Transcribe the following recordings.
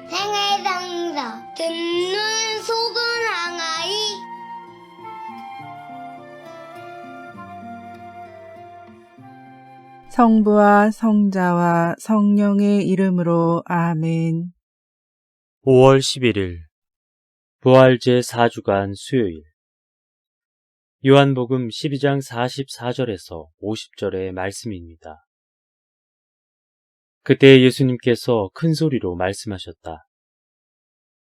생애상서 듣는 속은 항아리. 성부와 성자와 성령의 이름으로 아멘. 5월 11일 부활제 4주간 수요일 요한복음 12장 44절에서 50절의 말씀입니다. 그때 예수님께서 큰 소리로 말씀하셨다.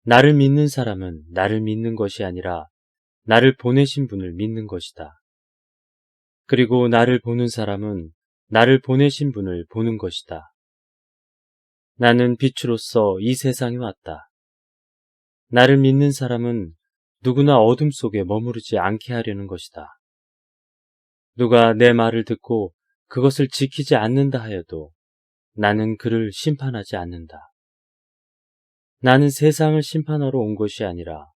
나를 믿는 사람은 나를 믿는 것이 아니라 나를 보내신 분을 믿는 것이다. 그리고 나를 보는 사람은 나를 보내신 분을 보는 것이다. 나는 빛으로서 이 세상에 왔다. 나를 믿는 사람은 누구나 어둠 속에 머무르지 않게 하려는 것이다. 누가 내 말을 듣고 그것을 지키지 않는다 하여도 나는 그를 심판하지 않는다. 나는 세상을 심판하러 온 것이 아니라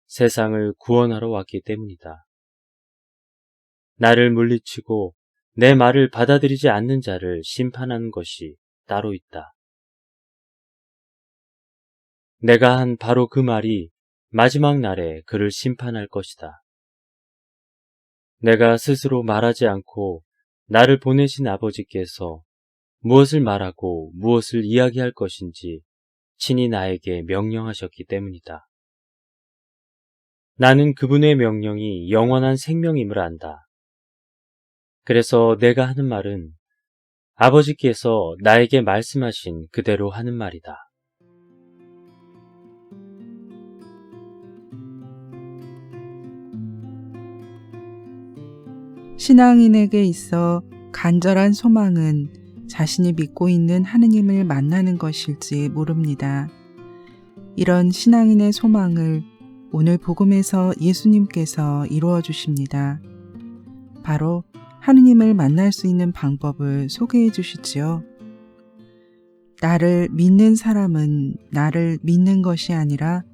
세상을 구원하러 왔기 때문이다. 나를 물리치고 내 말을 받아들이지 않는 자를 심판하는 것이 따로 있다. 내가 한 바로 그 말이 마지막 날에 그를 심판할 것이다. 내가 스스로 말하지 않고 나를 보내신 아버지께서 무엇을 말하고 무엇을 이야기할 것인지 친히 나에게 명령하셨기 때문이다. 나는 그분의 명령이 영원한 생명임을 안다. 그래서 내가 하는 말은 아버지께서 나에게 말씀하신 그대로 하는 말이다. 신앙인에게 있어 간절한 소망은 자신이 믿고 있는 하느님을 만나는 것일지 모릅니다. 이런 신앙인의 소망을 오늘 복음에서 예수님께서 이루어 주십니다. 바로 하느님을 만날 수 있는 방법을 소개해 주시지요. 나를 믿는 사람은 나를 믿는 것이 아니라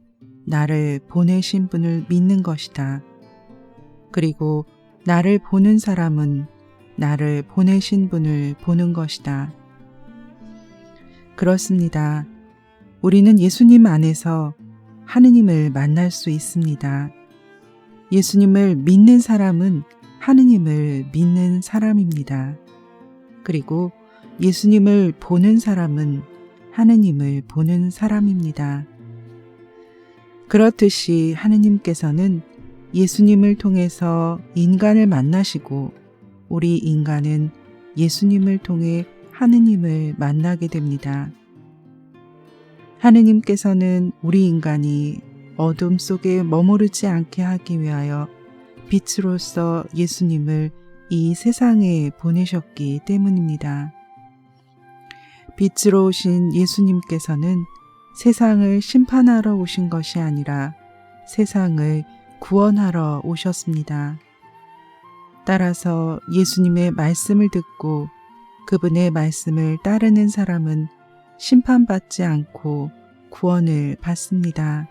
나를 보내신 분을 믿는 것이다. 그리고 나를 보는 사람은 나를 보내신 분을 보는 것이다. 그렇습니다. 우리는 예수님 안에서 하느님을 만날 수 있습니다. 예수님을 믿는 사람은 하느님을 믿는 사람입니다. 그리고 예수님을 보는 사람은 하느님을 보는 사람입니다. 그렇듯이 하느님께서는 예수님을 통해서 인간을 만나시고 우리 인간은 예수님을 통해 하느님을 만나게 됩니다. 하느님께서는 우리 인간이 어둠 속에 머무르지 않게 하기 위하여 빛으로서 예수님을 이 세상에 보내셨기 때문입니다. 빛으로 오신 예수님께서는 세상을 심판하러 오신 것이 아니라 세상을 구원하러 오셨습니다. 따라서 예수님의 말씀을 듣고 그분의 말씀을 따르는 사람은 심판받지 않고 구원을 받습니다.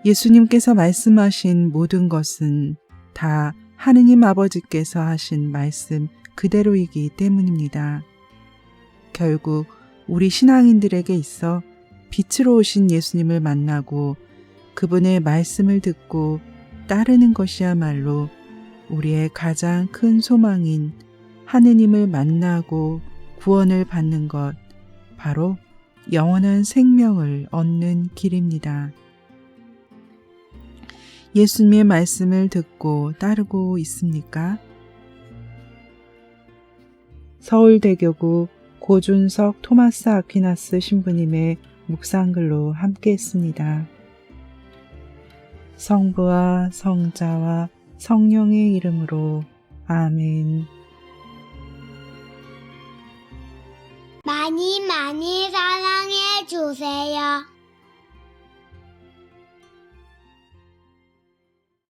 예수님께서 말씀하신 모든 것은 다 하느님 아버지께서 하신 말씀 그대로이기 때문입니다. 결국 우리 신앙인들에게 있어 빛으로 오신 예수님을 만나고 그분의 말씀을 듣고 따르는 것이야말로 우리의 가장 큰 소망인 하느님을 만나고 구원을 받는 것, 바로 영원한 생명을 얻는 길입니다. 예수님의 말씀을 듣고 따르고 있습니까? 서울대교구 고준석 토마스 아퀴나스 신부님의 묵상글로 함께 했습니다. 성부와 성자와 성령의 이름으로 아멘. 많이 많이 사랑해 주세요.